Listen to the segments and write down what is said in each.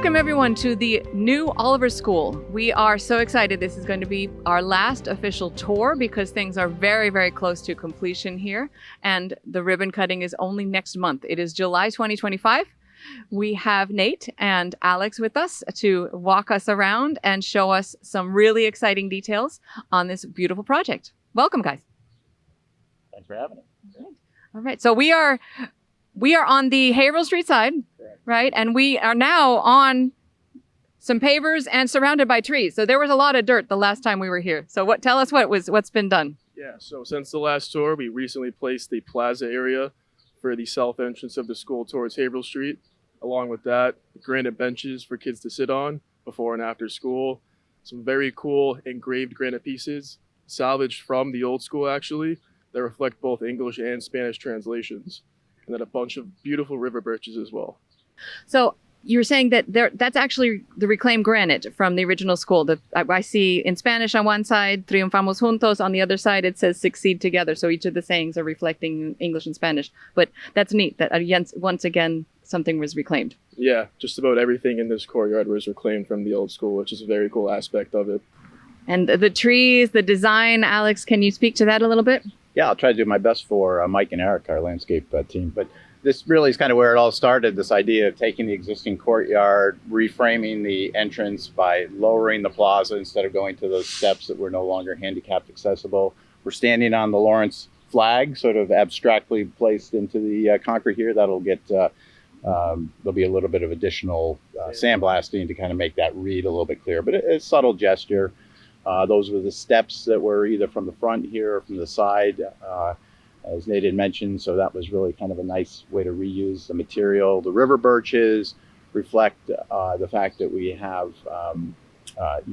Welcome everyone to the new Oliver School. We are so excited. This is going to be our last official tour because things are very, very close to completion here. And the ribbon cutting is only next month. It is July 2025. We have Nate and Alex with us to walk us around and show us some really exciting details on this beautiful project. Welcome, guys. Thanks for having us. All right. So we are on the Haverhill Street side. Right. And we are now on some pavers and surrounded by trees. So there was a lot of dirt the last time we were here. So tell us what's been done. Yeah, so since the last tour, we recently placed the plaza area for the south entrance of the school towards Haverhill Street. Along with that, granite benches for kids to sit on before and after school. Some very cool engraved granite pieces, salvaged from the old school actually, that reflect both English and Spanish translations. And then a bunch of beautiful river birches as well. So you're saying that that's actually the reclaimed granite from the original school. I see in Spanish on one side, triunfamos juntos. On the other side, it says succeed together. So each of the sayings are reflecting English and Spanish. But that's neat that once again, something was reclaimed. Yeah, just about everything in this courtyard was reclaimed from the old school, which is a very cool aspect of it. And the trees, the design, Alex, can you speak to that a little bit? Yeah, I'll try to do my best for Mike and Eric, our landscape team. But this really is kind of where it all started, this idea of taking the existing courtyard, reframing the entrance by lowering the plaza instead of going to those steps that were no longer handicapped accessible. We're standing on the Lawrence flag, sort of abstractly placed into the concrete here. That'll get, there'll be a little bit of additional sandblasting to kind of make that read a little bit clearer, but it's a subtle gesture. Those were the steps that were either from the front here or from the side, as Nate had mentioned. So that was really kind of a nice way to reuse the material. The river birches reflect the fact that we have, our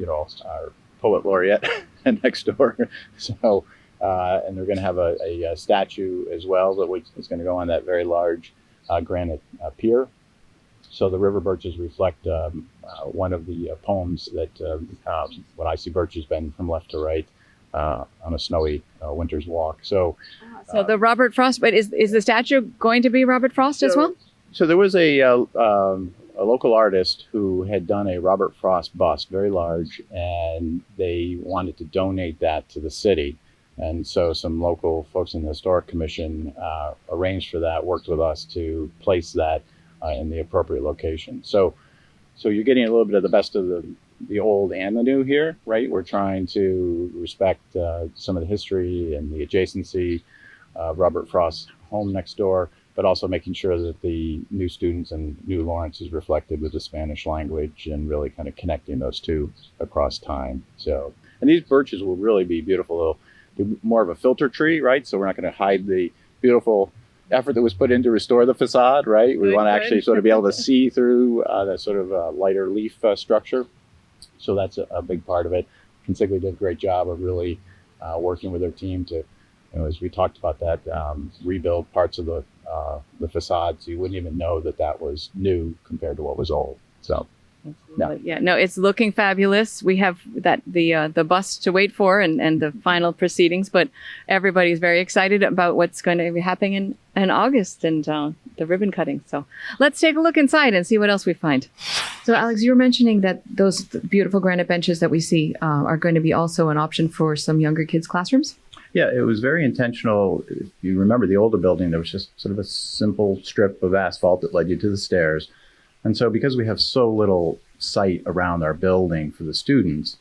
poet laureate next door. So, and they're going to have a statue as well that is going to go on that very large granite pier. So the river birches reflect one of the poems that When I See Birches Bend from Left to Right on a Snowy Winter's Walk. So the Robert Frost, but is the statue going to be Robert Frost as well? So there was a local artist who had done a Robert Frost bust, very large, and they wanted to donate that to the city. And so some local folks in the Historic Commission arranged for that, worked with us to place that in the appropriate location. So you're getting a little bit of the best of the old and the new here, right? We're trying to respect some of the history and the adjacency of Robert Frost's home next door, but also making sure that the new students and new Lawrence is reflected with the Spanish language and really kind of connecting those two across time. So, and these birches will really be beautiful. They'll be more of a filter tree, right? So we're not going to hide the beautiful effort that was put in to restore the facade, right? We want to actually sort of be able to see through that sort of lighter leaf structure. So that's a big part of it. Consigli did a great job of really working with their team to, as we talked about that, rebuild parts of the facade so you wouldn't even know that was new compared to what was old. So. Yeah, no, it's looking fabulous. We have the bus to wait for and the final proceedings, but everybody's very excited about what's going to be happening in August and the ribbon cutting. So let's take a look inside and see what else we find. So Alex, you were mentioning that those beautiful granite benches that we see are going to be also an option for some younger kids' classrooms? Yeah, it was very intentional. If you remember the older building, there was just sort of a simple strip of asphalt that led you to the stairs. And so because we have so little site around our building for the students,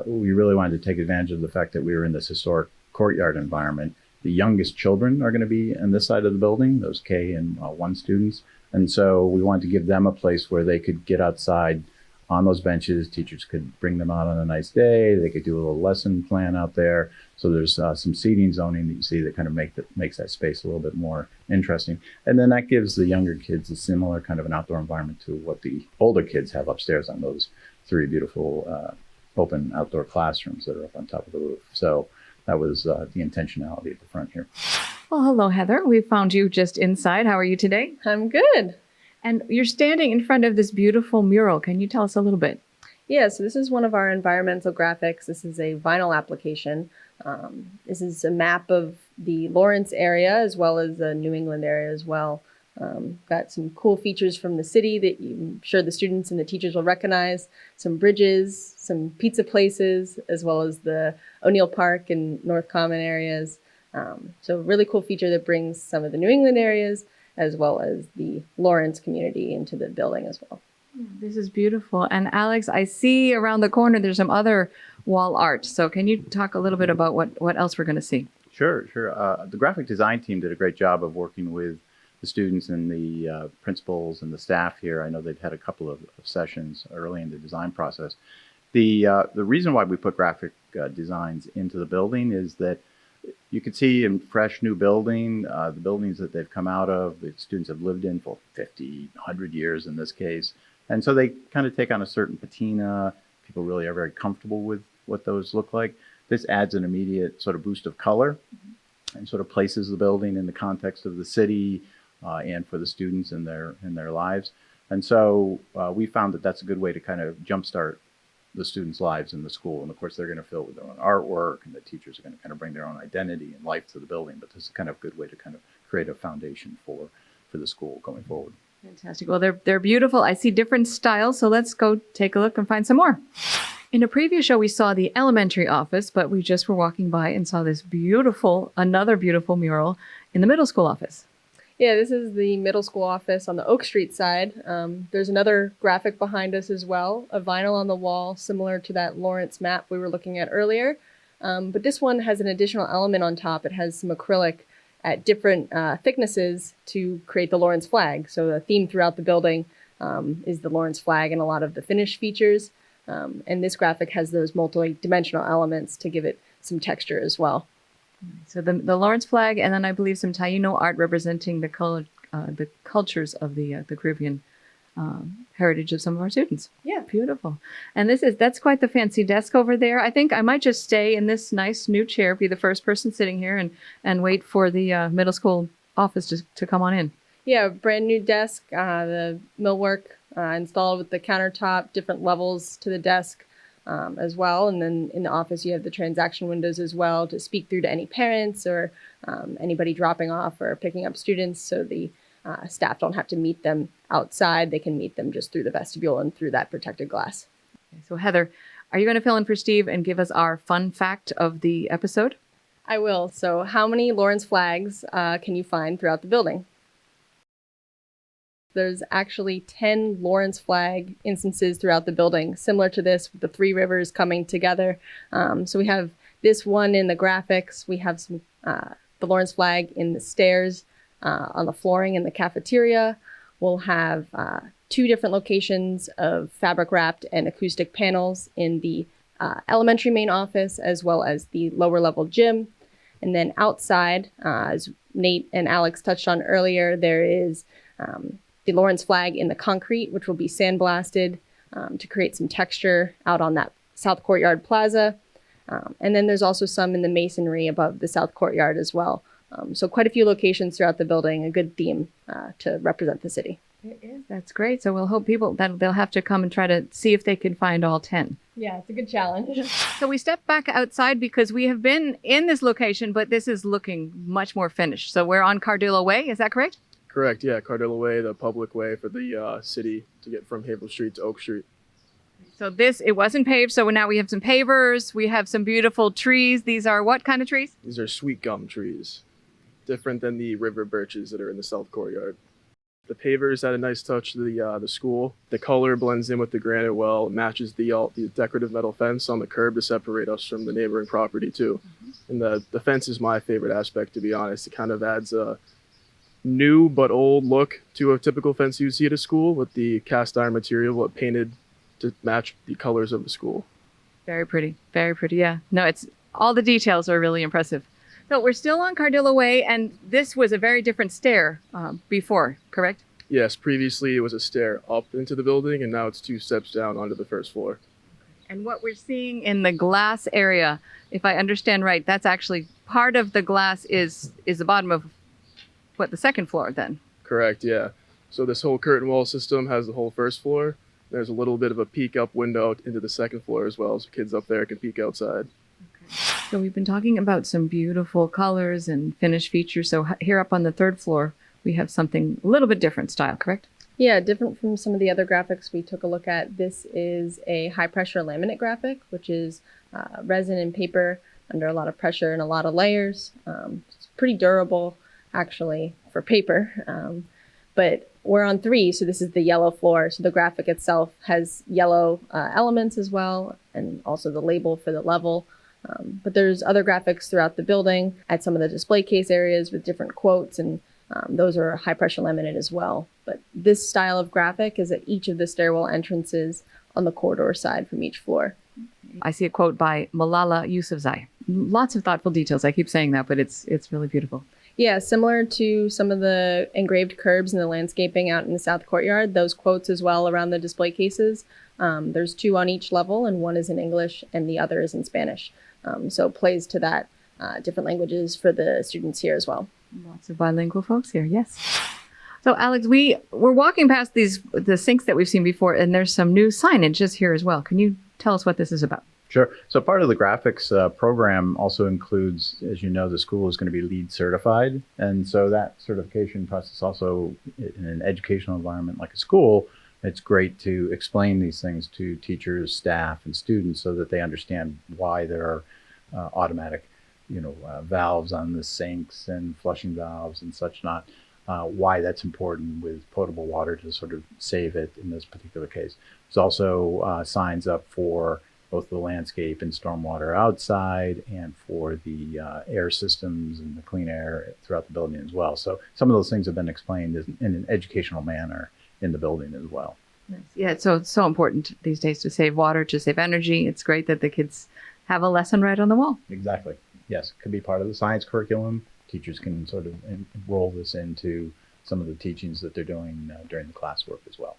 we really wanted to take advantage of the fact that we were in this historic courtyard environment. The youngest children are going to be on this side of the building, those K and 1 students. And so we wanted to give them a place where they could get outside on those benches. Teachers could bring them out on a nice day. They could do a little lesson plan out there. So there's some seating zoning that you see that kind of makes that space a little bit more interesting. And then that gives the younger kids a similar kind of an outdoor environment to what the older kids have upstairs on those 3 beautiful open outdoor classrooms that are up on top of the roof. So that was the intentionality at the front here. Well, hello, Heather. We found you just inside. How are you today? I'm good. And you're standing in front of this beautiful mural. Can you tell us a little bit? Yeah, so this is one of our environmental graphics. This is a vinyl application. This is a map of the Lawrence area as well as the New England area as well. Got some cool features from the city that I'm sure the students and the teachers will recognize. Some bridges, some pizza places, as well as the O'Neill Park and North Common areas. So really cool feature that brings some of the New England areas as well as the Lawrence community into the building as well. This is beautiful. And Alex, I see around the corner there's some other wall art. So can you talk a little bit about what else we're going to see? Sure. The graphic design team did a great job of working with the students and the principals and the staff here. I know they've had a couple of sessions early in the design process. The reason why we put graphic designs into the building is that you can see in fresh new building, the buildings that they've come out of, the students have lived in for 50, 100 years in this case. And so they kind of take on a certain patina. People really are very comfortable with what those look like. This adds an immediate sort of boost of color and sort of places the building in the context of the city and for the students in their lives. And so we found that that's a good way to kind of jumpstart the students' lives in the school. And of course, they're going to fill it with their own artwork, and the teachers are going to kind of bring their own identity and life to the building. But this is kind of a good way to kind of create a foundation for the school going forward. Fantastic. Well, they're beautiful. I see different styles, so let's go take a look and find some more. In a previous show, we saw the elementary office, but we just were walking by and saw this another beautiful mural in the middle school office. Yeah, this is the middle school office on the Oak Street side. There's another graphic behind us as well, a vinyl on the wall similar to that Lawrence map we were looking at earlier. But this one has an additional element on top. It has some acrylic at different thicknesses to create the Lawrence flag. So the theme throughout the building is the Lawrence flag and a lot of the finished features. And this graphic has those multi-dimensional elements to give it some texture as well. So the Lawrence flag, and then I believe some Taino art representing the cultures of the Caribbean heritage of some of our students. Yeah. Beautiful. And that's quite the fancy desk over there. I think I might just stay in this nice new chair, be the first person sitting here, and wait for the middle school office to come on in. Yeah, brand new desk, the millwork installed with the countertop, different levels to the desk. As well. And then in the office, you have the transaction windows as well to speak through to any parents or anybody dropping off or picking up students. So the staff don't have to meet them outside. They can meet them just through the vestibule and through that protected glass. Okay, so Heather, are you going to fill in for Steve and give us our fun fact of the episode? I will. So how many Lawrence flags can you find throughout the building? There's actually 10 Lawrence flag instances throughout the building, similar to this with the three rivers coming together. So we have this one in the graphics. We have some the Lawrence flag in the stairs, on the flooring in the cafeteria. We'll have 2 different locations of fabric wrapped and acoustic panels in the elementary main office, as well as the lower level gym. And then outside, as Nate and Alex touched on earlier, there is the Lawrence flag in the concrete, which will be sandblasted to create some texture out on that South Courtyard Plaza. And then there's also some in the masonry above the South Courtyard as well. So quite a few locations throughout the building, a good theme to represent the city. It is. That's great. So we'll hope people that they'll have to come and try to see if they can find all 10. Yeah, it's a good challenge. So we stepped back outside because we have been in this location, but this is looking much more finished. So we're on Cardella Way. Is that correct? Correct, yeah, Cardella Way, the public way for the city to get from Haverhill Street to Oak Street. So it wasn't paved, so now we have some pavers, we have some beautiful trees. These are what kind of trees? These are sweet gum trees, different than the river birches that are in the South Courtyard. The pavers add a nice touch to the school. The color blends in with the granite well. It matches the decorative metal fence on the curb to separate us from the neighboring property too. And the fence is my favorite aspect, to be honest. It kind of adds a new but old look to a typical fence you'd see at a school with the cast iron material but painted to match the colors of the school. Very pretty, yeah. No, all the details are really impressive. So we're still on Cardella Way, and this was a very different stair before, correct? Yes, previously it was a stair up into the building, and now it's 2 steps down onto the first floor. And what we're seeing in the glass area, if I understand right, that's actually part of the glass is the bottom of the second floor then? Correct, yeah. So this whole curtain wall system has the whole first floor. There's a little bit of a peek up window into the second floor as well, so kids up there can peek outside. Okay. So we've been talking about some beautiful colors and finished features. So here up on the third floor, we have something a little bit different style, correct? Yeah, different from some of the other graphics we took a look at. This is a high pressure laminate graphic, which is resin and paper under a lot of pressure and a lot of layers. It's pretty durable, actually, for paper. But we're on 3, so this is the yellow floor. So the graphic itself has yellow elements as well, and also the label for the level. But there's other graphics throughout the building at some of the display case areas with different quotes, and those are high pressure laminate as well. But this style of graphic is at each of the stairwell entrances on the corridor side from each floor. I see a quote by Malala Yousafzai. Lots of thoughtful details. I keep saying that, but it's really beautiful. Yeah, similar to some of the engraved curbs and the landscaping out in the south courtyard, those quotes as well around the display cases. There's 2 on each level, and one is in English and the other is in Spanish. So it plays to that, different languages for the students here as well. Lots of bilingual folks here, yes. So Alex, we're walking past the sinks that we've seen before, and there's some new signage just here as well. Can you tell us what this is about? Sure. So part of the graphics program also includes, as you know, the school is going to be LEED certified. And so that certification process also, in an educational environment like a school, it's great to explain these things to teachers, staff, and students so that they understand why there are automatic, valves on the sinks and flushing valves and such not. Why that's important with potable water to sort of save it in this particular case. There's also signs up for both the landscape and stormwater outside and for the air systems and the clean air throughout the building as well. So some of those things have been explained in an educational manner in the building as well. Nice. Yeah, so it's so important these days to save water, to save energy. It's great that the kids have a lesson right on the wall. Exactly. Yes, it could be part of the science curriculum. Teachers can sort of roll this into some of the teachings that they're doing during the classwork as well.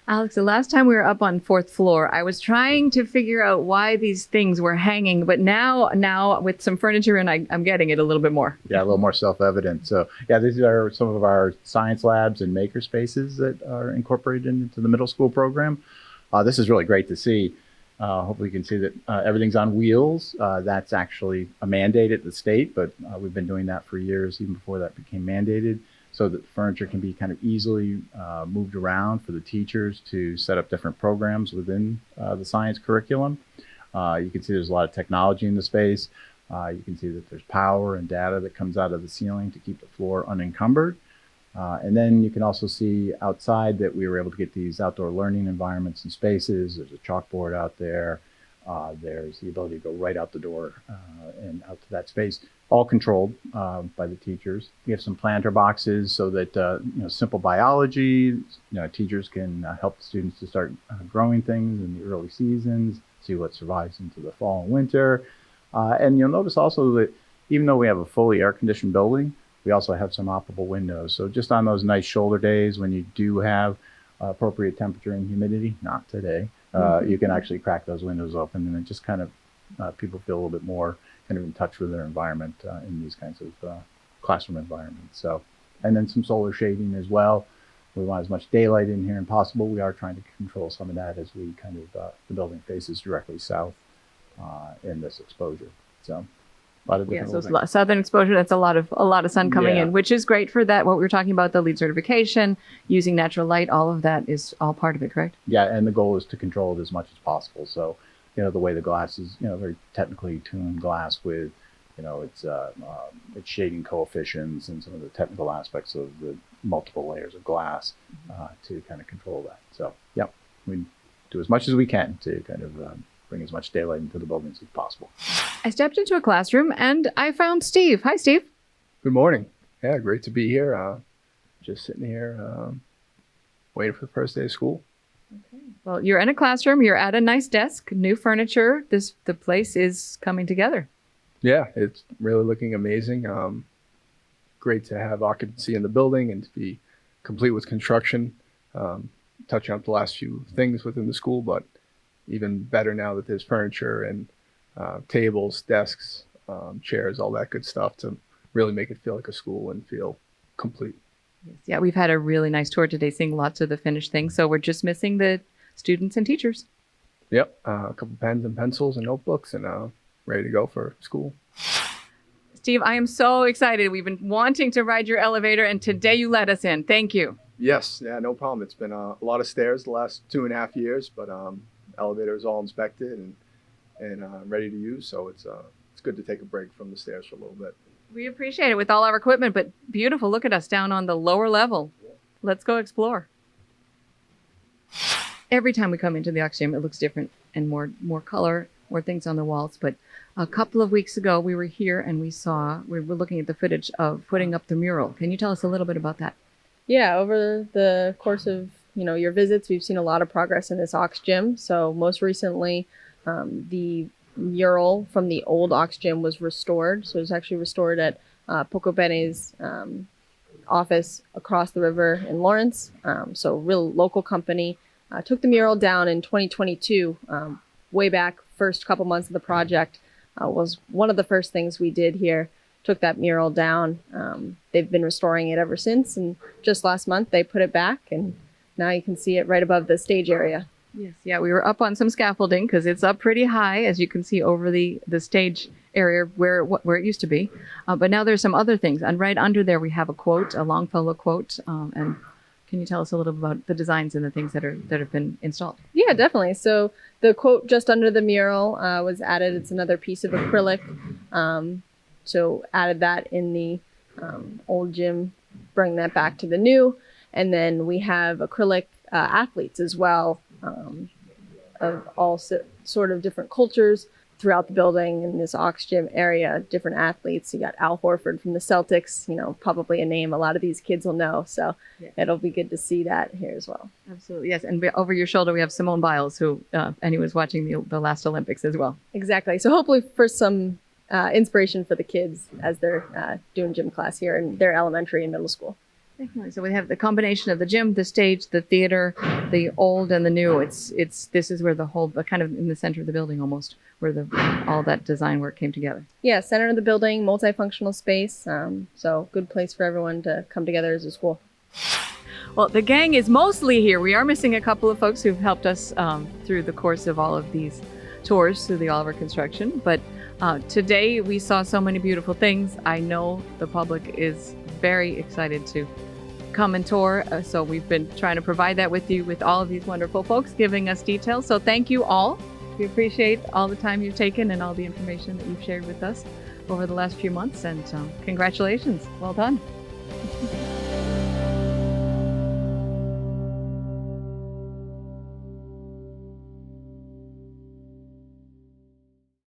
Alex, the last time we were up on 4th floor, I was trying to figure out why these things were hanging, but now with some furniture in, I'm getting it a little bit more. Yeah, a little more self-evident. So yeah, these are some of our science labs and maker spaces that are incorporated into the middle school program. This is really great to see. Hopefully you can see that everything's on wheels. That's actually a mandate at the state, but we've been doing that for years, even before that became mandated, so that the furniture can be kind of easily moved around for the teachers to set up different programs within the science curriculum. You can see there's a lot of technology in the space. You can see that there's power and data that comes out of the ceiling to keep the floor unencumbered. And then you can also see outside that we were able to get these outdoor learning environments and spaces. There's a chalkboard out there. There's the ability to go right out the door and out to that space, all controlled by the teachers. We have some planter boxes so that, simple biology, teachers can help the students to start growing things in the early seasons, see what survives into the fall and winter. And you'll notice also that even though we have a fully air-conditioned building, we also have some operable windows. So just on those nice shoulder days when you do have appropriate temperature and humidity, not today, you can actually crack those windows open, and it just kind of, people feel a little bit more kind of in touch with their environment in these kinds of classroom environments. So, and then some solar shading as well. We want as much daylight in here as possible. We are trying to control some of that as we kind of, the building faces directly south in this exposure. So. A lot of different so southern exposure, that's a lot of sun coming in, which is great for that. What we were talking about, the LEED certification, using natural light, all of that is all part of it, correct? Yeah, and the goal is to control it as much as possible. So, the way the glass is, very technically tuned glass with, its shading coefficients and some of the technical aspects of the multiple layers of glass to kind of control that. So, yeah, we do as much as we can to kind of bring as much daylight into the buildings as possible. I stepped into a classroom and I found Steve. Hi, Steve. Good morning. Yeah, great to be here. Just sitting here waiting for the first day of school. Okay. Well, you're in a classroom. You're at a nice desk, new furniture. The place is coming together. Yeah, it's really looking amazing. Great to have occupancy in the building and to be complete with construction. Touching up the last few things within the school, but even better now that there's furniture and tables, desks, chairs, all that good stuff to really make it feel like a school and feel complete. Yes. Yeah, we've had a really nice tour today, seeing lots of the finished things. So we're just missing the students and teachers. Yep, a couple pens and pencils and notebooks and ready to go for school. Steve, I am so excited. We've been wanting to ride your elevator, and today you let us in. Thank you. Yes, yeah, no problem. It's been a lot of stairs the last 2.5 years, but elevator is all inspected and ready to use. So it's good to take a break from the stairs for a little bit. We appreciate it with all our equipment, but beautiful. Look at us down on the lower level. Let's go explore. Every time we come into the Ox Gym, it looks different and more color, more things on the walls. But a couple of weeks ago, we were here and we were looking at the footage of putting up the mural. Can you tell us a little bit about that? Yeah, over the course of your visits, we've seen a lot of progress in this Ox Gym. So most recently, the mural from the old Ox Gym was restored. So it was actually restored at Poco Bene's office across the river in Lawrence. So a real local company took the mural down in 2022. Way back, first couple months of the project was one of the first things we did here. Took that mural down. They've been restoring it ever since, and just last month they put it back, and now you can see it right above the stage area. Yes, yeah, we were up on some scaffolding because it's up pretty high, as you can see over the stage area where it used to be. But now there's some other things, and right under there we have a quote, a Longfellow quote. And can you tell us a little bit about the designs and the things that have been installed? Yeah, definitely. So the quote just under the mural was added. It's another piece of acrylic. So added that in the old gym, bring that back to the new. And then we have acrylic athletes as well, of all sort of different cultures throughout the building in this Ox Gym area, different athletes. You got Al Horford from the Celtics, probably a name a lot of these kids will know. So yeah, it'll be good to see that here as well. Absolutely, yes. And over your shoulder, we have Simone Biles, who, and he was watching the last Olympics as well. Exactly. So hopefully for some inspiration for the kids as they're doing gym class here in their elementary and middle school. Definitely. So we have the combination of the gym, the stage, the theater, the old and the new. This is where the whole, kind of in the center of the building almost, where all that design work came together. Yeah, center of the building, multifunctional space. So good place for everyone to come together as a school. Well, the gang is mostly here. We are missing a couple of folks who've helped us through the course of all of these tours through the Oliver construction. But today we saw so many beautiful things. I know the public is very excited to come and tour. So we've been trying to provide that with you with all of these wonderful folks giving us details. So thank you all. We appreciate all the time you've taken and all the information that you've shared with us over the last few months. And congratulations. Well done.